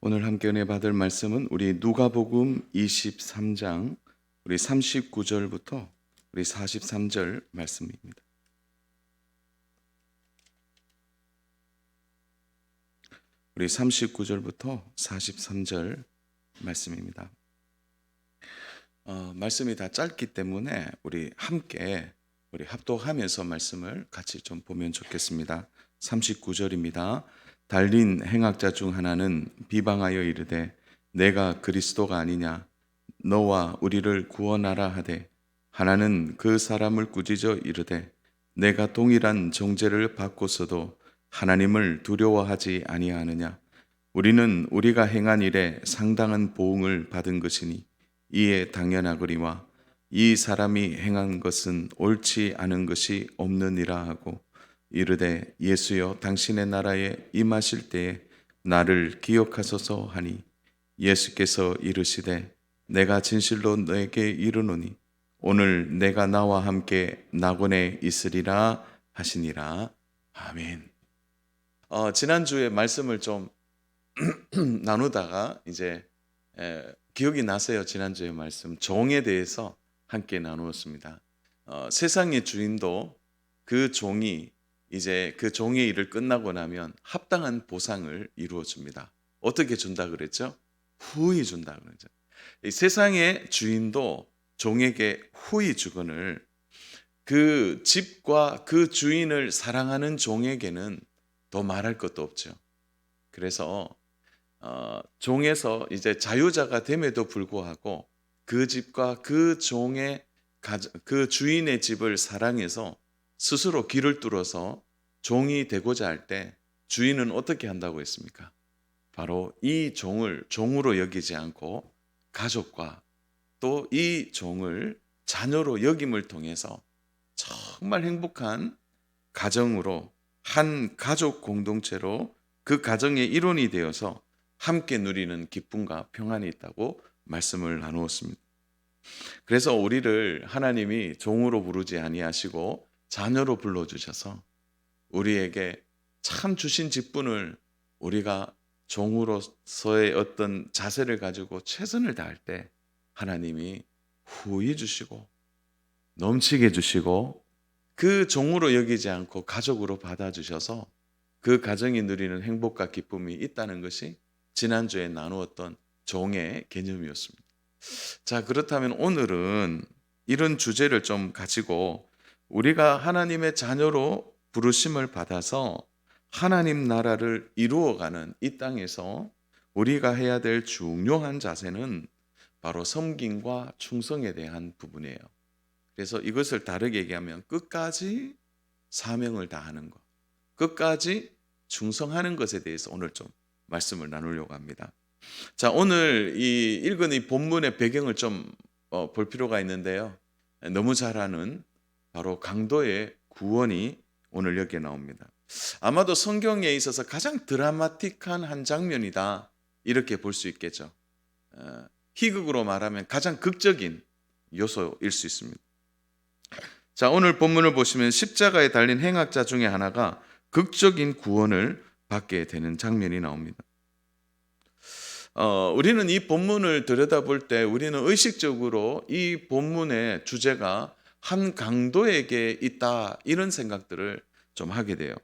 오늘 함께 은혜 받을 말씀은 우리 누가복음 23장 우리 39절부터 우리 43절 말씀입니다. 우리 39절부터 43절 말씀입니다. 말씀이 다 짧기 때문에 우리 함께 우리 합독하면서 말씀을 같이 좀 보면 좋겠습니다. 39절입니다. 달린 행악자 중 하나는 비방하여 이르되 내가 그리스도가 아니냐 너와 우리를 구원하라 하되 하나는 그 사람을 꾸짖어 이르되 내가 동일한 정죄를 받고서도 하나님을 두려워하지 아니하느냐 우리는 우리가 행한 일에 상당한 보응을 받은 것이니 이에 당연하거니와 이 사람이 행한 것은 옳지 않은 것이 없느니라 하고 이르되 예수여 당신의 나라에 임하실 때에 나를 기억하소서 하니 예수께서 이르시되 내가 진실로 너에게 이르노니 오늘 내가 나와 함께 낙원에 있으리라 하시니라. 아멘. 지난주에 말씀을 좀 나누다가 이제 기억이 나세요. 지난주에 말씀 종에 대해서 함께 나누었습니다. 세상의 주인도 그 종이 이제 그 종의 일을 끝나고 나면 합당한 보상을 이루어 줍니다. 어떻게 준다 그랬죠? 후히 준다 그랬죠. 이 세상의 주인도 종에게 후히 주거늘 그 집과 그 주인을 사랑하는 종에게는 더 말할 것도 없죠. 그래서 종에서 이제 자유자가 됨에도 불구하고 그 집과 그 종의 그 주인의 집을 사랑해서 스스로 길을 뚫어서 종이 되고자 할 때 주인은 어떻게 한다고 했습니까? 바로 이 종을 종으로 여기지 않고 가족과 또 이 종을 자녀로 여김을 통해서 정말 행복한 가정으로 한 가족 공동체로 그 가정의 일원이 되어서 함께 누리는 기쁨과 평안이 있다고 말씀을 나누었습니다. 그래서 우리를 하나님이 종으로 부르지 아니하시고 자녀로 불러주셔서 우리에게 참 주신 직분을 우리가 종으로서의 어떤 자세를 가지고 최선을 다할 때 하나님이 후히 주시고 넘치게 주시고 그 종으로 여기지 않고 가족으로 받아주셔서 그 가정이 누리는 행복과 기쁨이 있다는 것이 지난주에 나누었던 종의 개념이었습니다. 자, 그렇다면 오늘은 이런 주제를 좀 가지고 우리가 하나님의 자녀로 부르심을 받아서 하나님 나라를 이루어가는 이 땅에서 우리가 해야 될 중요한 자세는 바로 섬김과 충성에 대한 부분이에요. 그래서 이것을 다르게 얘기하면 끝까지 사명을 다하는 것, 끝까지 충성하는 것에 대해서 오늘 좀 말씀을 나누려고 합니다. 자, 오늘 이 읽은 이 본문의 배경을 좀 볼 필요가 있는데요. 너무 잘 아는 바로 강도의 구원이 오늘 여기에 나옵니다. 아마도 성경에 있어서 가장 드라마틱한 한 장면이다 이렇게 볼 수 있겠죠. 희극으로 말하면 가장 극적인 요소일 수 있습니다. 자, 오늘 본문을 보시면 십자가에 달린 행악자 중에 하나가 극적인 구원을 받게 되는 장면이 나옵니다. 우리는 이 본문을 들여다볼 때 우리는 의식적으로 이 본문의 주제가 한 강도에게 있다 이런 생각들을 좀 하게 돼요.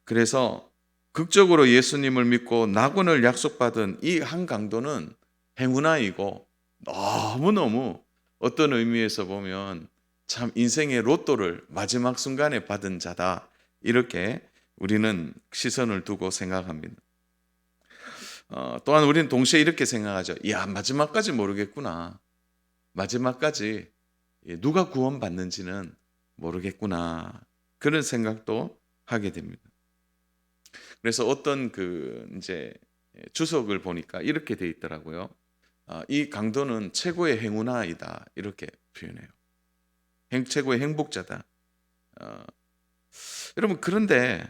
그래서 극적으로 예수님을 믿고 낙원을 약속받은 이 한 강도는 행운아이고 너무너무 어떤 의미에서 보면 참 인생의 로또를 마지막 순간에 받은 자다 이렇게 우리는 시선을 두고 생각합니다. 또한 우리는 동시에 이렇게 생각하죠. 야, 마지막까지 모르겠구나. 마지막까지 누가 구원받는지는 모르겠구나. 그런 생각도 하게 됩니다. 그래서 어떤 이제 주석을 보니까 이렇게 돼 있더라고요. 이 강도는 최고의 행운아이다 이렇게 표현해요. 최고의 행복자다. 여러분 그런데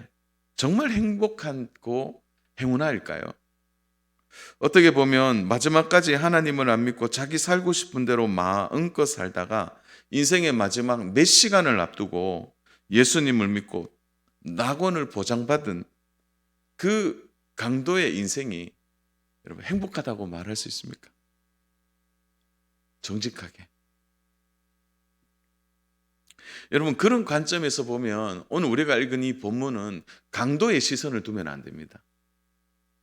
정말 행복하고 행운아일까요? 어떻게 보면 마지막까지 하나님을 안 믿고 자기 살고 싶은 대로 마음껏 살다가 인생의 마지막 몇 시간을 앞두고 예수님을 믿고 낙원을 보장받은 그 강도의 인생이 여러분 행복하다고 말할 수 있습니까? 정직하게. 여러분 그런 관점에서 보면 오늘 우리가 읽은 이 본문은 강도의 시선을 두면 안 됩니다.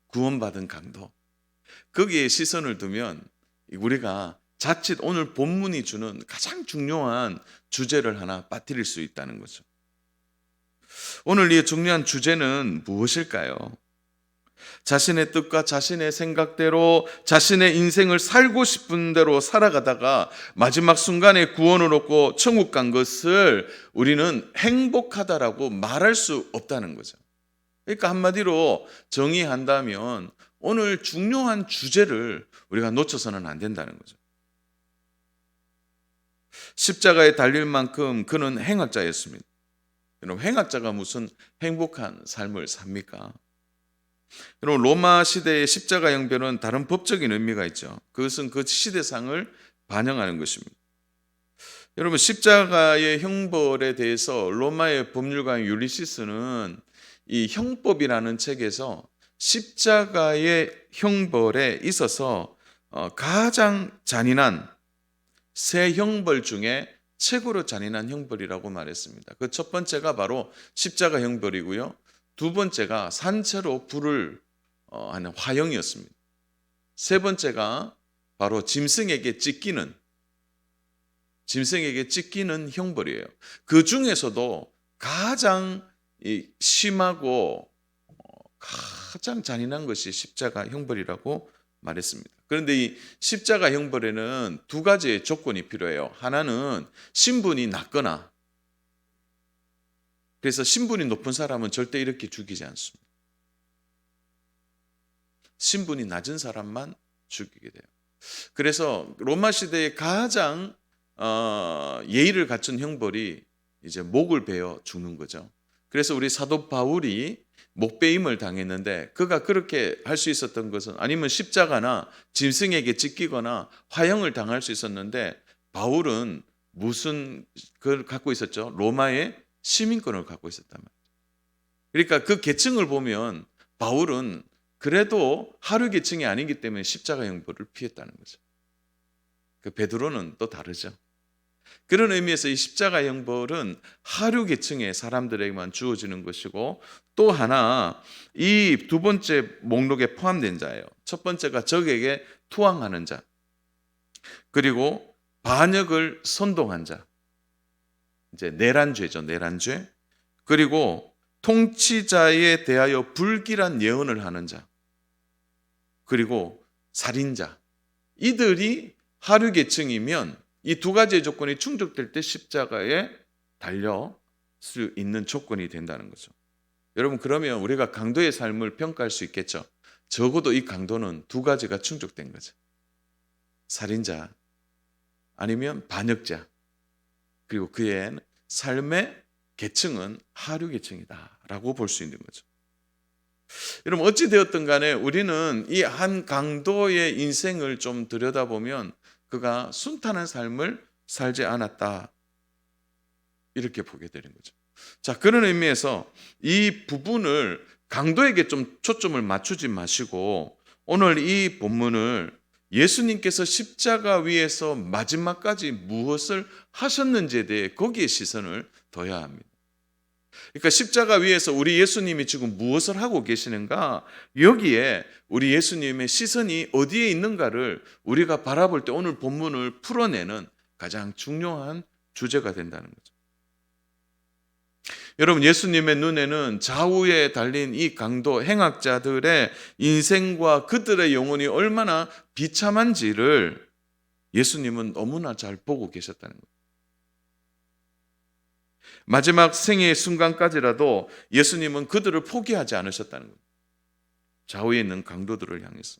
구원받은 강도. 거기에 시선을 두면 우리가 자칫 오늘 본문이 주는 가장 중요한 주제를 하나 빠뜨릴 수 있다는 거죠. 오늘 이 중요한 주제는 무엇일까요? 자신의 뜻과 자신의 생각대로 자신의 인생을 살고 싶은 대로 살아가다가 마지막 순간에 구원을 얻고 천국 간 것을 우리는 행복하다라고 말할 수 없다는 거죠. 그러니까 한마디로 정의한다면 오늘 중요한 주제를 우리가 놓쳐서는 안 된다는 거죠. 십자가에 달릴 만큼 그는 행악자였습니다. 여러분 행악자가 무슨 행복한 삶을 삽니까? 여러분 로마 시대의 십자가 형벌은 다른 법적인 의미가 있죠. 그것은 그 시대상을 반영하는 것입니다. 여러분 십자가의 형벌에 대해서 로마의 법률가인 율리시스는 이 형법이라는 책에서 십자가의 형벌에 있어서 가장 잔인한 세 형벌 중에 최고로 잔인한 형벌이라고 말했습니다. 그 첫 번째가 바로 십자가 형벌이고요. 두 번째가 산채로 불을 하는 화형이었습니다. 세 번째가 바로 짐승에게 찢기는 형벌이에요. 그 중에서도 가장 심하고 가장 잔인한 것이 십자가 형벌이라고 말했습니다. 그런데 이 십자가 형벌에는 두 가지의 조건이 필요해요. 하나는 신분이 낮거나, 그래서 신분이 높은 사람은 절대 이렇게 죽이지 않습니다. 신분이 낮은 사람만 죽이게 돼요. 그래서 로마 시대의 가장 예의를 갖춘 형벌이 이제 목을 베어 죽는 거죠. 그래서 우리 사도 바울이 목베임을 당했는데 그가 그렇게 할 수 있었던 것은 아니면 십자가나 짐승에게 찢기거나 화형을 당할 수 있었는데 바울은 무슨 걸 갖고 있었죠? 로마의 시민권을 갖고 있었단 말이죠. 그러니까 그 계층을 보면 바울은 그래도 하류 계층이 아니기 때문에 십자가 형벌을 피했다는 거죠. 그 베드로는 또 다르죠. 그런 의미에서 이 십자가 형벌은 하류 계층의 사람들에게만 주어지는 것이고 또 하나 이 두 번째 목록에 포함된 자예요. 첫 번째가 적에게 투항하는 자, 그리고 반역을 선동한 자, 이제 내란죄죠. 내란죄. 그리고 통치자에 대하여 불길한 예언을 하는 자, 그리고 살인자. 이들이 하류 계층이면 이 두 가지의 조건이 충족될 때 십자가에 달려 수 있는 조건이 된다는 거죠. 여러분 그러면 우리가 강도의 삶을 평가할 수 있겠죠. 적어도 이 강도는 두 가지가 충족된 거죠. 살인자 아니면 반역자, 그리고 그의 삶의 계층은 하류 계층이다라고 볼 수 있는 거죠. 여러분 어찌 되었든 간에 우리는 이 한 강도의 인생을 좀 들여다보면 그가 순탄한 삶을 살지 않았다, 이렇게 보게 되는 거죠. 자, 그런 의미에서 이 부분을 강도에게 좀 초점을 맞추지 마시고 오늘 이 본문을 예수님께서 십자가 위에서 마지막까지 무엇을 하셨는지에 대해 거기에 시선을 둬야 합니다. 그러니까 십자가 위에서 우리 예수님이 지금 무엇을 하고 계시는가, 여기에 우리 예수님의 시선이 어디에 있는가를 우리가 바라볼 때 오늘 본문을 풀어내는 가장 중요한 주제가 된다는 거죠. 여러분 예수님의 눈에는 좌우에 달린 이 강도 행악자들의 인생과 그들의 영혼이 얼마나 비참한지를 예수님은 너무나 잘 보고 계셨다는 거예요. 마지막 생애의 순간까지라도 예수님은 그들을 포기하지 않으셨다는 거예요. 좌우에 있는 강도들을 향해서.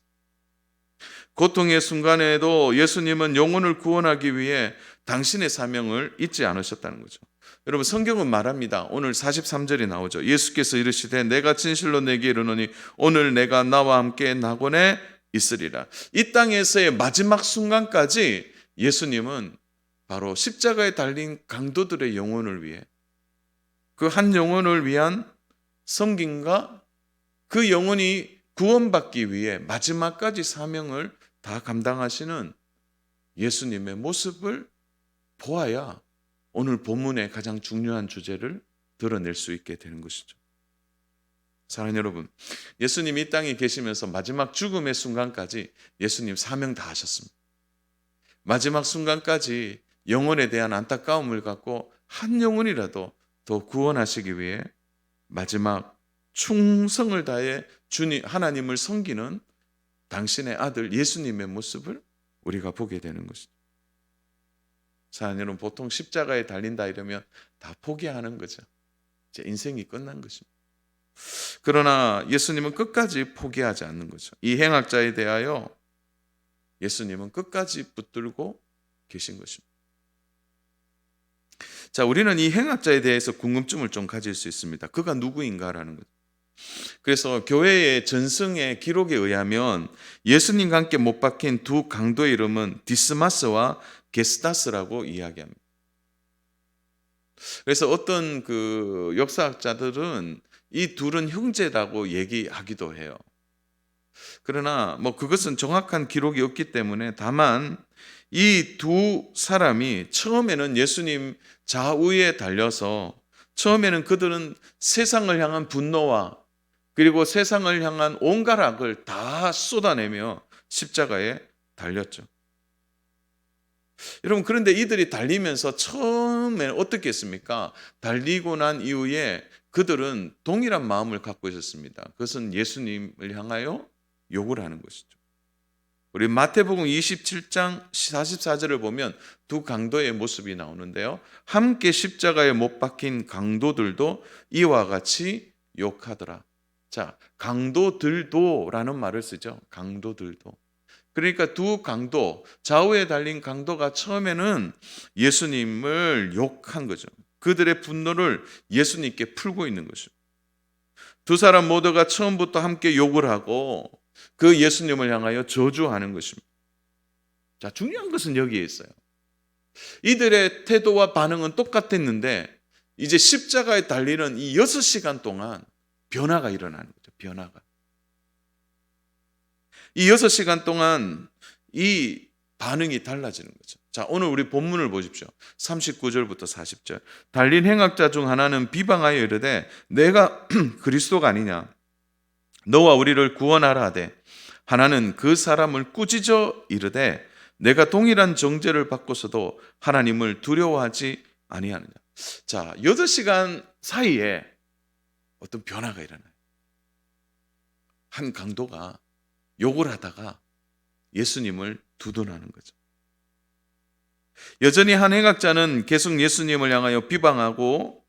고통의 순간에도 예수님은 영혼을 구원하기 위해 당신의 사명을 잊지 않으셨다는 거죠. 여러분 성경은 말합니다. 오늘 43절이 나오죠. 예수께서 이르시되 내가 진실로 내게 이르노니 오늘 내가 나와 함께 낙원에 있으리라. 이 땅에서의 마지막 순간까지 예수님은 바로 십자가에 달린 강도들의 영혼을 위해, 그 한 영혼을 위한 섬김과 그 영혼이 구원받기 위해 마지막까지 사명을 다 감당하시는 예수님의 모습을 보아야 오늘 본문의 가장 중요한 주제를 드러낼 수 있게 되는 것이죠. 사랑하는 여러분, 예수님이 이 땅에 계시면서 마지막 죽음의 순간까지 예수님 사명 다 하셨습니다. 마지막 순간까지 영혼에 대한 안타까움을 갖고 한 영혼이라도 더 구원하시기 위해 마지막 충성을 다해 주님 하나님을 섬기는 당신의 아들 예수님의 모습을 우리가 보게 되는 것이죠. 사랑하는 여러분, 보통 십자가에 달린다 이러면 다 포기하는 거죠. 이제 인생이 끝난 것입니다. 그러나 예수님은 끝까지 포기하지 않는 거죠. 이 행악자에 대하여 예수님은 끝까지 붙들고 계신 것입니다. 자, 우리는 이 행악자에 대해서 궁금증을 좀 가질 수 있습니다. 그가 누구인가라는 거죠. 그래서 교회의 전승의 기록에 의하면 예수님과 함께 못 박힌 두 강도의 이름은 디스마스와 게스다스라고 이야기합니다. 그래서 어떤 그 역사학자들은 이 둘은 형제라고 얘기하기도 해요. 그러나 뭐 그것은 정확한 기록이 없기 때문에 다만 이 두 사람이 처음에는 예수님 좌우에 달려서 처음에는 그들은 세상을 향한 분노와 그리고 세상을 향한 온갖 악을 다 쏟아내며 십자가에 달렸죠. 여러분, 그런데 이들이 달리면서 처음에 어떻게 했습니까? 달리고 난 이후에 그들은 동일한 마음을 갖고 있었습니다. 그것은 예수님을 향하여 욕을 하는 것이죠. 우리 마태복음 27장 44절을 보면 두 강도의 모습이 나오는데요. 함께 십자가에 못 박힌 강도들도 이와 같이 욕하더라. 자, 강도들도라는 말을 쓰죠. 강도들도. 그러니까 두 강도, 좌우에 달린 강도가 처음에는 예수님을 욕한 거죠. 그들의 분노를 예수님께 풀고 있는 것이죠. 두 사람 모두가 처음부터 함께 욕을 하고 그 예수님을 향하여 저주하는 것입니다. 자, 중요한 것은 여기에 있어요. 이들의 태도와 반응은 똑같았는데 이제 십자가에 달리는 이 6시간 동안 변화가 일어나는 거죠. 변화가. 이 6시간 동안 이 반응이 달라지는 거죠. 자, 오늘 우리 본문을 보십시오. 39절부터 40절. 달린 행악자 중 하나는 비방하여 이르되 내가 그리스도가 아니냐 너와 우리를 구원하라 하되 하나는 그 사람을 꾸짖어 이르되 내가 동일한 정죄를 받고서도 하나님을 두려워하지 아니하느냐. 자, 8시간 사이에 어떤 변화가 일어나요. 한 강도가 욕을 하다가 예수님을 두둔하는 거죠. 여전히 한 행악자는 계속 예수님을 향하여 비방하고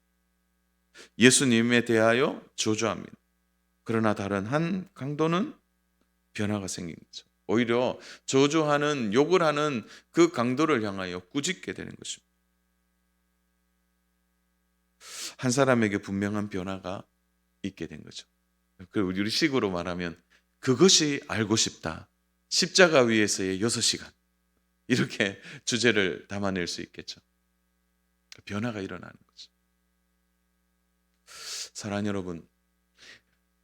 예수님에 대하여 저주합니다. 그러나 다른 한 강도는 변화가 생긴 거죠. 오히려 저주하는 욕을 하는 그 강도를 향하여 꾸짖게 되는 것입니다. 한 사람에게 분명한 변화가 있게 된 거죠. 그리고 우리식으로 말하면 그것이 알고 싶다. 십자가 위에서의 6시간. 이렇게 주제를 담아낼 수 있겠죠. 변화가 일어나는 거죠. 사랑하는 여러분,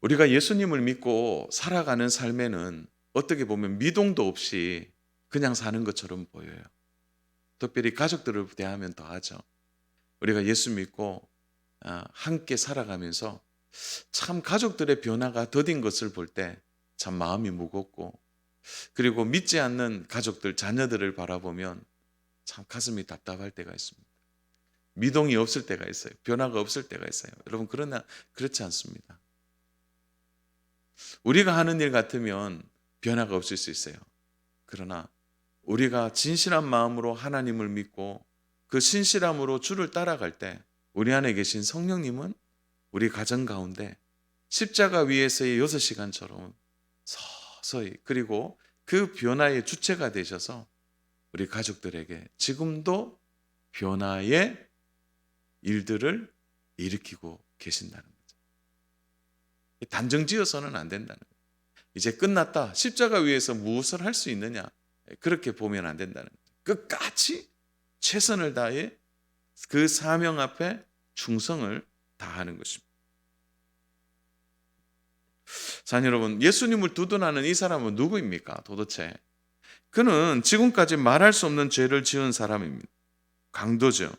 우리가 예수님을 믿고 살아가는 삶에는 어떻게 보면 미동도 없이 그냥 사는 것처럼 보여요. 특별히 가족들을 대하면 더하죠. 우리가 예수 믿고 함께 살아가면서 참 가족들의 변화가 더딘 것을 볼 때 참 마음이 무겁고 그리고 믿지 않는 가족들, 자녀들을 바라보면 참 가슴이 답답할 때가 있습니다. 미동이 없을 때가 있어요. 변화가 없을 때가 있어요. 여러분, 그러나 그렇지 않습니다. 우리가 하는 일 같으면 변화가 없을 수 있어요. 그러나 우리가 진실한 마음으로 하나님을 믿고 그 신실함으로 주를 따라갈 때 우리 안에 계신 성령님은 우리 가정 가운데 십자가 위에서의 6시간처럼 서서히 그리고 그 변화의 주체가 되셔서 우리 가족들에게 지금도 변화의 일들을 일으키고 계신다는 거죠. 단정지어서는 안 된다는 거예요. 이제 끝났다. 십자가 위에서 무엇을 할 수 있느냐. 그렇게 보면 안 된다는 거죠. 끝까지 최선을 다해 그 사명 앞에 충성을 다하는 것입니다. 사랑하는 여러분, 예수님을 두둔하는 이 사람은 누구입니까? 도대체 그는 지금까지 말할 수 없는 죄를 지은 사람입니다. 강도죠.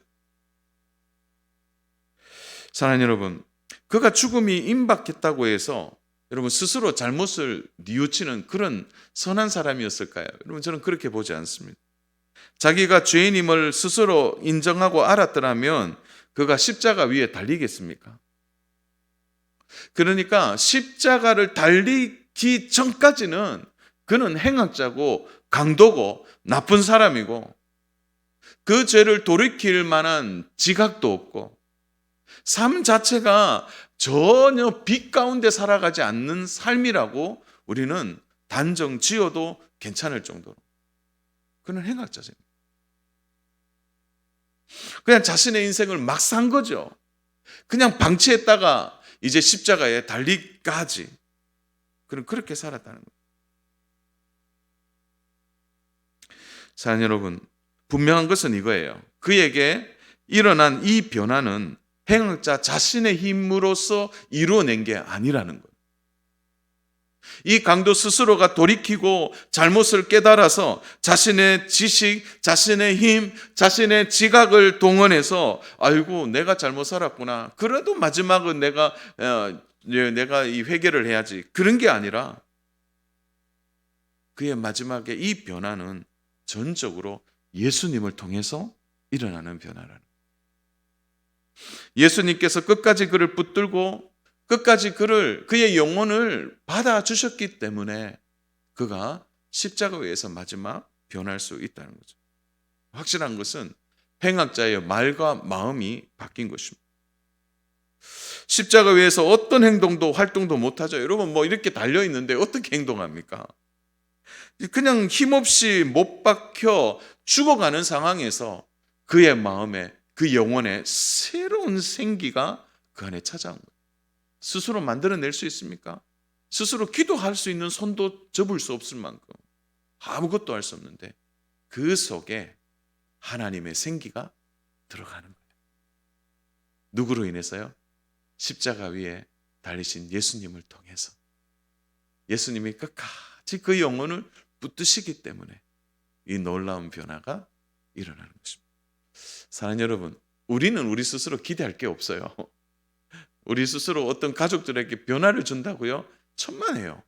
사랑하는 여러분, 그가 죽음이 임박했다고 해서 여러분 스스로 잘못을 뉘우치는 그런 선한 사람이었을까요? 여러분, 저는 그렇게 보지 않습니다. 자기가 죄인임을 스스로 인정하고 알았더라면 그가 십자가 위에 달리겠습니까? 그러니까 십자가를 달리기 전까지는 그는 행악자고 강도고 나쁜 사람이고 그 죄를 돌이킬 만한 지각도 없고 삶 자체가 전혀 빛 가운데 살아가지 않는 삶이라고 우리는 단정 지어도 괜찮을 정도로 그는 행악자입니다. 그냥 자신의 인생을 막 산 거죠. 그냥 방치했다가 이제 십자가에 달리까지 그는 그렇게 살았다는 거예요. 사랑하는 여러분, 분명한 것은 이거예요. 그에게 일어난 이 변화는 행악자 자신의 힘으로써 이루어낸 게 아니라는 거예요. 이 강도 스스로가 돌이키고 잘못을 깨달아서 자신의 지식, 자신의 힘, 자신의 지각을 동원해서 아이고 내가 잘못 살았구나. 그래도 마지막은 내가 이 회개를 해야지. 그런 게 아니라 그의 마지막에 이 변화는 전적으로 예수님을 통해서 일어나는 변화라는 거예요. 예수님께서 끝까지 그를 붙들고 끝까지 그의 영혼을 받아주셨기 때문에 그가 십자가에서 마지막 변할 수 있다는 거죠. 확실한 것은 행악자의 말과 마음이 바뀐 것입니다. 십자가 위에서 어떤 행동도 활동도 못하죠. 여러분 이렇게 달려있는데 어떻게 행동합니까? 그냥 힘없이 못 박혀 죽어가는 상황에서 그의 마음에 그 영혼에 새로운 생기가 그 안에 찾아온 거예요. 스스로 만들어낼 수 있습니까? 스스로 기도할 수 있는 손도 접을 수 없을 만큼 아무것도 할 수 없는데 그 속에 하나님의 생기가 들어가는 거예요. 누구로 인해서요? 십자가 위에 달리신 예수님을 통해서. 예수님이 끝까지 그 영혼을 붙드시기 때문에 이 놀라운 변화가 일어나는 것입니다. 사랑하는 여러분, 우리는 우리 스스로 기대할 게 없어요. 우리 스스로 어떤 가족들에게 변화를 준다고요? 천만에요.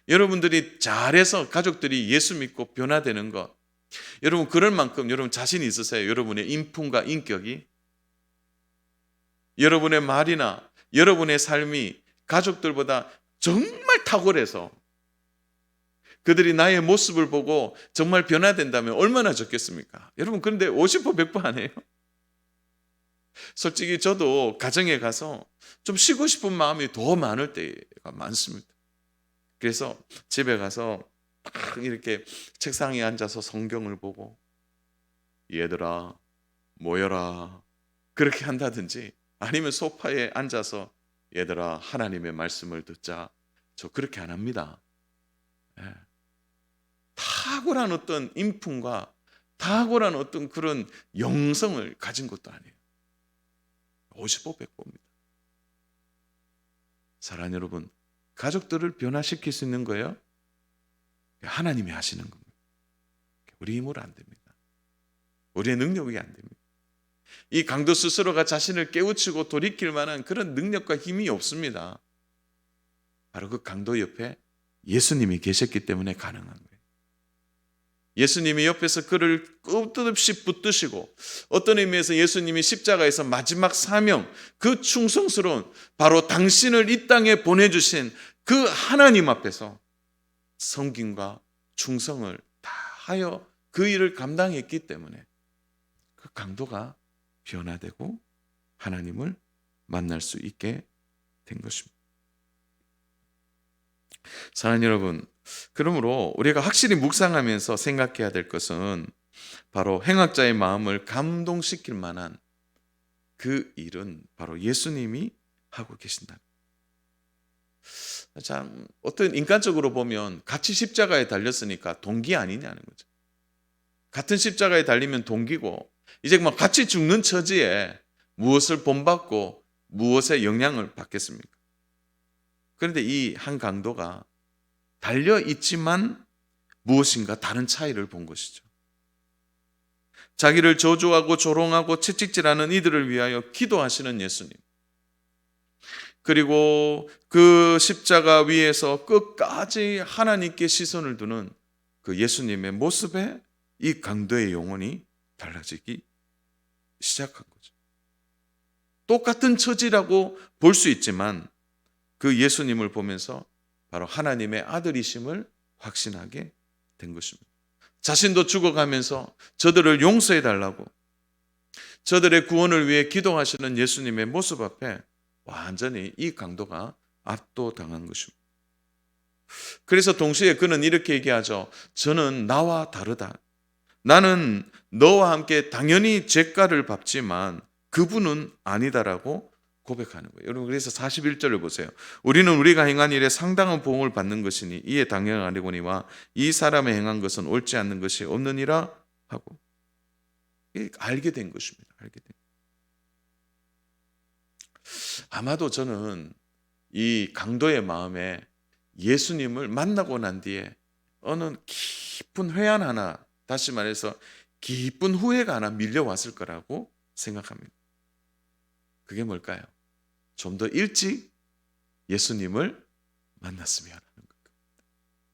여러분들이 잘해서 가족들이 예수 믿고 변화되는 것, 여러분 그럴 만큼 여러분 자신이 있으세요? 여러분의 인품과 인격이, 여러분의 말이나 여러분의 삶이 가족들보다 정말 탁월해서 그들이 나의 모습을 보고 정말 변화된다면 얼마나 좋겠습니까? 여러분 그런데 50% 100% 아니에요? 솔직히 저도 가정에 가서 좀 쉬고 싶은 마음이 더 많을 때가 많습니다. 그래서 집에 가서 딱 이렇게 책상에 앉아서 성경을 보고 얘들아 모여라 그렇게 한다든지 아니면 소파에 앉아서 얘들아 하나님의 말씀을 듣자, 저 그렇게 안 합니다. 탁월한 어떤 인품과 탁월한 어떤 그런 영성을 가진 것도 아니에요. 50% 100%입니다. 사랑하는 여러분, 가족들을 변화시킬 수 있는 거예요? 하나님이 하시는 겁니다. 우리 힘으로 안 됩니다. 우리의 능력이 안 됩니다. 이 강도 스스로가 자신을 깨우치고 돌이킬 만한 그런 능력과 힘이 없습니다. 바로 그 강도 옆에 예수님이 계셨기 때문에 가능한 거예요. 예수님이 옆에서 그를 끝없이 붙드시고 어떤 의미에서 예수님이 십자가에서 마지막 사명, 그 충성스러운 바로 당신을 이 땅에 보내주신 그 하나님 앞에서 섬김과 충성을 다하여 그 일을 감당했기 때문에 그 강도가 변화되고 하나님을 만날 수 있게 된 것입니다. 사랑하는 여러분, 그러므로 우리가 확실히 묵상하면서 생각해야 될 것은 바로 행악자의 마음을 감동시킬 만한 그 일은 바로 예수님이 하고 계신다. 참 어떤 인간적으로 보면 같이 십자가에 달렸으니까 동기 아니냐는 거죠. 같은 십자가에 달리면 동기고 이제 막 같이 죽는 처지에 무엇을 본받고 무엇의 영향을 받겠습니까? 그런데 이 한 강도가 달려 있지만 무엇인가 다른 차이를 본 것이죠. 자기를 저주하고 조롱하고 채찍질하는 이들을 위하여 기도하시는 예수님. 그리고 그 십자가 위에서 끝까지 하나님께 시선을 두는 그 예수님의 모습에 이 강도의 영혼이 달라지기 시작한 거죠. 똑같은 처지라고 볼 수 있지만 그 예수님을 보면서 바로 하나님의 아들이심을 확신하게 된 것입니다. 자신도 죽어가면서 저들을 용서해 달라고 저들의 구원을 위해 기도하시는 예수님의 모습 앞에 완전히 이 강도가 압도당한 것입니다. 그래서 동시에 그는 이렇게 얘기하죠. 저는 나와 다르다. 나는 너와 함께 당연히 죄가를 밟지만 그분은 아니다라고 고백하는 거예요. 여러분, 그래서 41절을 보세요. 우리는 우리가 행한 일에 상당한 보응을 받는 것이니 이에 당연하려거니와 이 사람의 행한 것은 옳지 않는 것이 없느니라 하고 알게 된 것입니다. 알게 된. 아마도 저는 이 강도의 마음에 예수님을 만나고 난 뒤에 어느 깊은 회한 하나, 다시 말해서 깊은 후회가 하나 밀려왔을 거라고 생각합니다. 그게 뭘까요? 좀 더 일찍 예수님을 만났으면 하는 겁니다.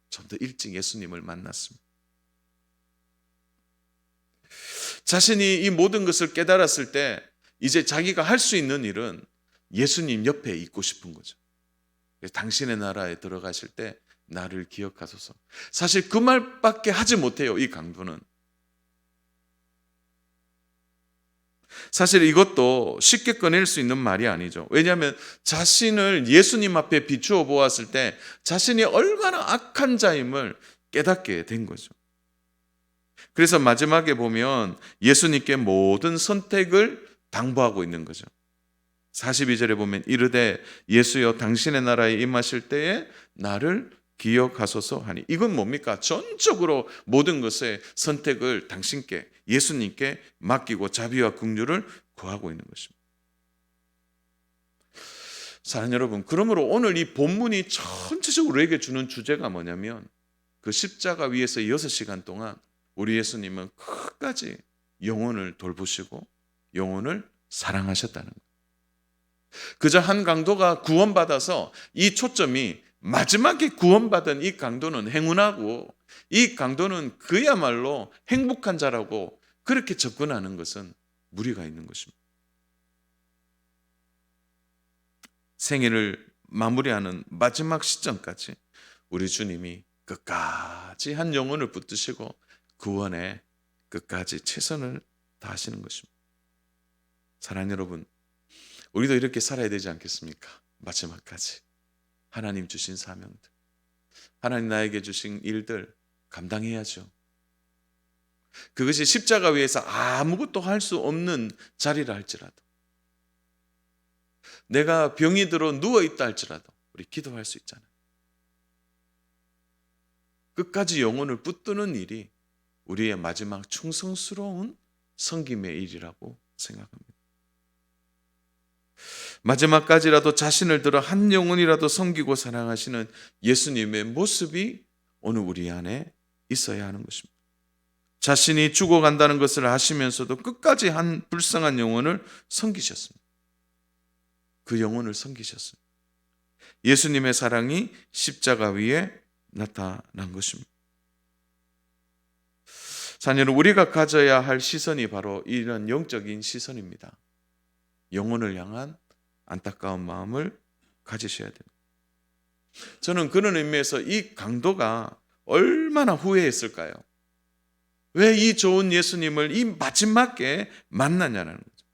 좀 더 일찍 예수님을 만났으면. 자신이 이 모든 것을 깨달았을 때 이제 자기가 할 수 있는 일은 예수님 옆에 있고 싶은 거죠. 당신의 나라에 들어가실 때 나를 기억하소서. 사실 그 말밖에 하지 못해요, 이 강도는. 사실 이것도 쉽게 꺼낼 수 있는 말이 아니죠. 왜냐하면 자신을 예수님 앞에 비추어 보았을 때 자신이 얼마나 악한 자임을 깨닫게 된 거죠. 그래서 마지막에 보면 예수님께 모든 선택을 당부하고 있는 거죠. 42절에 보면 이르되 예수여 당신의 나라에 임하실 때에 나를 기억하소서 하니, 이건 뭡니까? 전적으로 모든 것의 선택을 당신께, 예수님께 맡기고 자비와 긍휼을 구하고 있는 것입니다. 사랑하는 여러분, 그러므로 오늘 이 본문이 전체적으로 우리에게 주는 주제가 뭐냐면 그 십자가 위에서 6시간 동안 우리 예수님은 끝까지 영혼을 돌보시고 영혼을 사랑하셨다는 거예요. 그저 한 강도가 구원받아서 이 초점이 마지막에 구원받은 이 강도는 행운하고 이 강도는 그야말로 행복한 자라고 그렇게 접근하는 것은 무리가 있는 것입니다. 생애를 마무리하는 마지막 시점까지 우리 주님이 끝까지 한 영혼을 붙드시고 구원에 끝까지 최선을 다하시는 것입니다. 사랑하는 여러분, 우리도 이렇게 살아야 되지 않겠습니까? 마지막까지 하나님 주신 사명들, 하나님 나에게 주신 일들 감당해야죠. 그것이 십자가 위에서 아무것도 할 수 없는 자리라 할지라도, 내가 병이 들어 누워있다 할지라도 우리 기도할 수 있잖아요. 끝까지 영혼을 붙드는 일이 우리의 마지막 충성스러운 섬김의 일이라고 생각합니다. 마지막까지라도 자신을 들어 한 영혼이라도 섬기고 사랑하시는 예수님의 모습이 오늘 우리 안에 있어야 하는 것입니다. 자신이 죽어간다는 것을 아시면서도 끝까지 한 불쌍한 영혼을 섬기셨습니다. 그 영혼을 섬기셨습니다. 예수님의 사랑이 십자가 위에 나타난 것입니다. 자녀는 우리가 가져야 할 시선이 바로 이런 영적인 시선입니다. 영혼을 향한 안타까운 마음을 가지셔야 됩니다. 저는 그런 의미에서 이 강도가 얼마나 후회했을까요? 왜 이 좋은 예수님을 이 마지막에 만나냐는 거죠.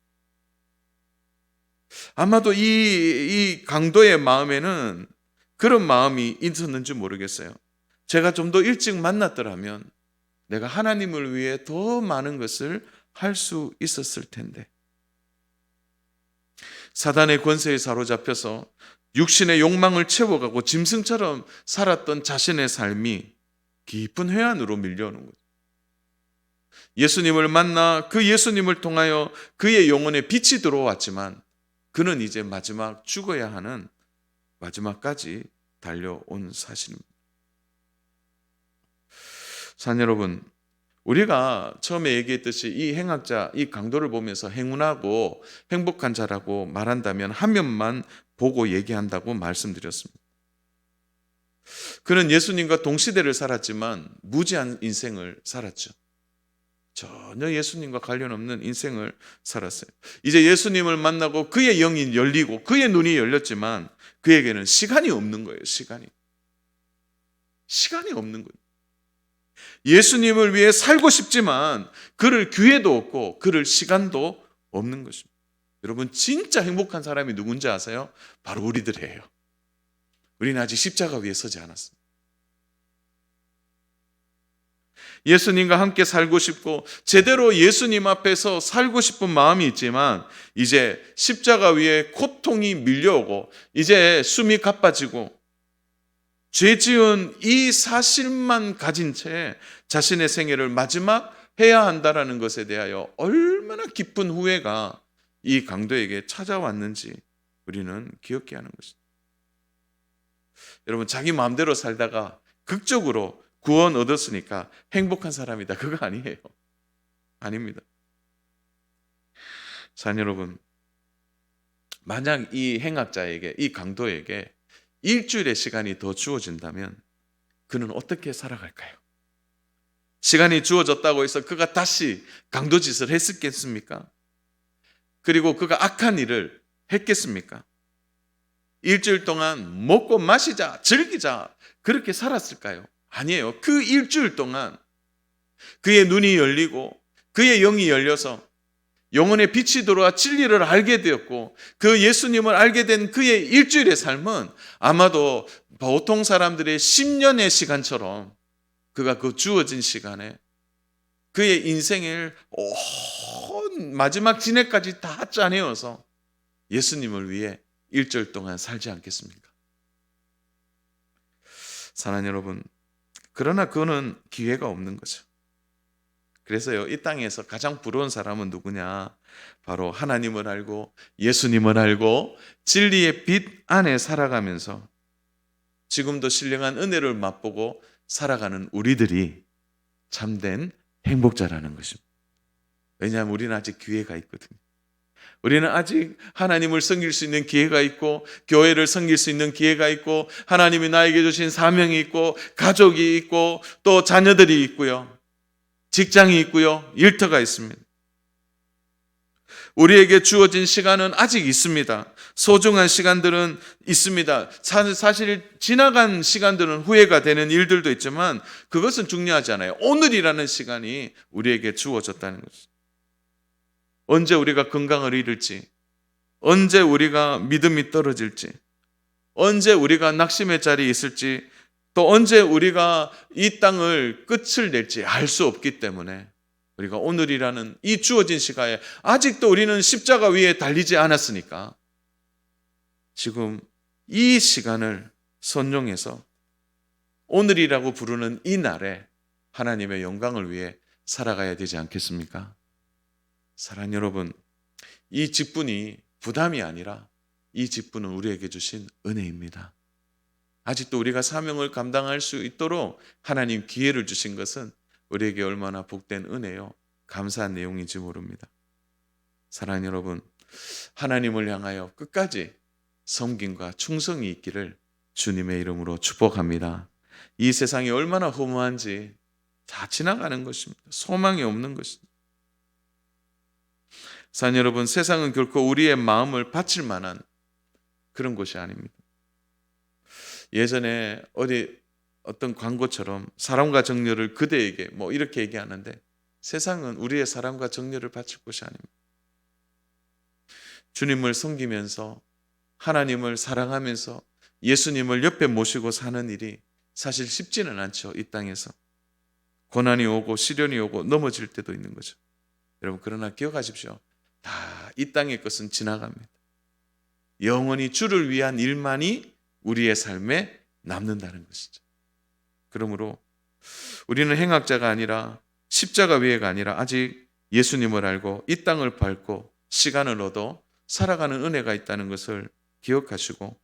아마도 이 강도의 마음에는 그런 마음이 있었는지 모르겠어요. 제가 좀 더 일찍 만났더라면 내가 하나님을 위해 더 많은 것을 할 수 있었을 텐데. 사단의 권세에 사로잡혀서 육신의 욕망을 채워가고 짐승처럼 살았던 자신의 삶이 깊은 회한으로 밀려오는 거죠. 예수님을 만나 그 예수님을 통하여 그의 영혼에 빛이 들어왔지만 그는 이제 마지막 죽어야 하는 마지막까지 달려온 사실입니다. 사랑 여러분, 우리가 처음에 얘기했듯이 이 행악자, 이 강도를 보면서 행운하고 행복한 자라고 말한다면 한 면만 보고 얘기한다고 말씀드렸습니다. 그는 예수님과 동시대를 살았지만 무지한 인생을 살았죠. 전혀 예수님과 관련 없는 인생을 살았어요. 이제 예수님을 만나고 그의 영이 열리고 그의 눈이 열렸지만 그에게는 시간이 없는 거예요. 시간이 없는 거예요. 예수님을 위해 살고 싶지만 그럴 기회도 없고 그럴 시간도 없는 것입니다. 여러분, 진짜 행복한 사람이 누군지 아세요? 바로 우리들이에요. 우리는 아직 십자가 위에 서지 않았습니다. 예수님과 함께 살고 싶고 제대로 예수님 앞에서 살고 싶은 마음이 있지만 이제 십자가 위에 고통이 밀려오고 이제 숨이 가빠지고 죄 지은 이 사실만 가진 채 자신의 생애를 마지막 해야 한다라는 것에 대하여 얼마나 깊은 후회가 이 강도에게 찾아왔는지 우리는 기억해야 하는 것입니다. 여러분, 자기 마음대로 살다가 극적으로 구원 얻었으니까 행복한 사람이다, 그거 아니에요. 아닙니다. 사랑 여러분, 만약 이 행악자에게, 이 강도에게 일주일의 시간이 더 주어진다면 그는 어떻게 살아갈까요? 시간이 주어졌다고 해서 그가 다시 강도짓을 했겠습니까? 그리고 그가 악한 일을 했겠습니까? 일주일 동안 먹고 마시자, 즐기자, 그렇게 살았을까요? 아니에요. 그 일주일 동안 그의 눈이 열리고 그의 영이 열려서 영혼의 빛이 들어와 진리를 알게 되었고 그 예수님을 알게 된 그의 일주일의 삶은 아마도 보통 사람들의 10년의 시간처럼 그가 그 주어진 시간에 그의 인생을 마지막 진해까지 다 짜내어서 예수님을 위해 일주일 동안 살지 않겠습니까? 사랑하는 여러분, 그러나 그거는 기회가 없는 거죠. 그래서요, 이 땅에서 가장 부러운 사람은 누구냐? 바로 하나님을 알고 예수님을 알고 진리의 빛 안에 살아가면서 지금도 신령한 은혜를 맛보고 살아가는 우리들이 참된 행복자라는 것입니다. 왜냐하면 우리는 아직 기회가 있거든요. 우리는 아직 하나님을 섬길 수 있는 기회가 있고 교회를 섬길 수 있는 기회가 있고 하나님이 나에게 주신 사명이 있고 가족이 있고 또 자녀들이 있고요. 직장이 있고요. 일터가 있습니다. 우리에게 주어진 시간은 아직 있습니다. 소중한 시간들은 있습니다. 사실 지나간 시간들은 후회가 되는 일들도 있지만 그것은 중요하지 않아요. 오늘이라는 시간이 우리에게 주어졌다는 것입니다. 언제 우리가 건강을 잃을지, 언제 우리가 믿음이 떨어질지, 언제 우리가 낙심의 자리에 있을지, 또 언제 우리가 이 땅을 끝을 낼지 알 수 없기 때문에 우리가 오늘이라는 이 주어진 시간에 아직도 우리는 십자가 위에 달리지 않았으니까 지금 이 시간을 선용해서 오늘이라고 부르는 이 날에 하나님의 영광을 위해 살아가야 되지 않겠습니까? 사랑하는 여러분, 이 직분이 부담이 아니라 이 직분은 우리에게 주신 은혜입니다. 아직도 우리가 사명을 감당할 수 있도록 하나님 기회를 주신 것은 우리에게 얼마나 복된 은혜요, 감사한 내용인지 모릅니다. 사랑하는 여러분, 하나님을 향하여 끝까지 섬김과 충성이 있기를 주님의 이름으로 축복합니다. 이 세상이 얼마나 허무한지 다 지나가는 것입니다. 소망이 없는 것입니다. 사랑하는 여러분, 세상은 결코 우리의 마음을 바칠 만한 그런 곳이 아닙니다. 예전에 어떤 광고처럼 사랑과 정열을 그대에게 이렇게 얘기하는데 세상은 우리의 사랑과 정열을 바칠 곳이 아닙니다. 주님을 섬기면서 하나님을 사랑하면서 예수님을 옆에 모시고 사는 일이 사실 쉽지는 않죠. 이 땅에서 고난이 오고 시련이 오고 넘어질 때도 있는 거죠. 여러분, 그러나 기억하십시오. 다 이 땅의 것은 지나갑니다. 영원히 주를 위한 일만이 우리의 삶에 남는다는 것이죠. 그러므로 우리는 행악자가 아니라 십자가 위에가 아니라 아직 예수님을 알고 이 땅을 밟고 시간을 얻어 살아가는 은혜가 있다는 것을 기억하시고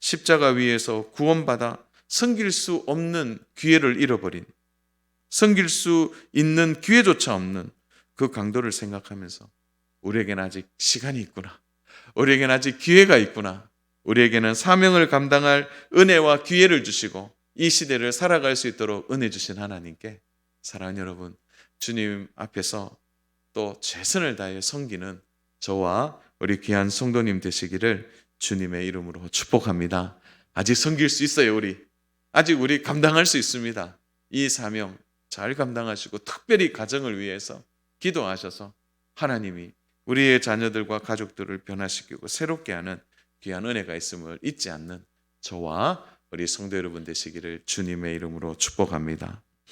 십자가 위에서 구원받아 섬길 수 없는 기회를 잃어버린, 섬길 수 있는 기회조차 없는 그 강도를 생각하면서 우리에게는 아직 시간이 있구나, 우리에게는 아직 기회가 있구나, 우리에게는 사명을 감당할 은혜와 기회를 주시고 이 시대를 살아갈 수 있도록 은혜 주신 하나님께 사랑하는 여러분, 주님 앞에서 또 최선을 다해 섬기는 저와 우리 귀한 성도님 되시기를 주님의 이름으로 축복합니다. 아직 섬길 수 있어요. 아직 우리 감당할 수 있습니다. 이 사명 잘 감당하시고 특별히 가정을 위해서 기도하셔서 하나님이 우리의 자녀들과 가족들을 변화시키고 새롭게 하는 귀한 은혜가 있음을 잊지 않는 저와 우리 성도 여러분 되시기를 주님의 이름으로 축복합니다.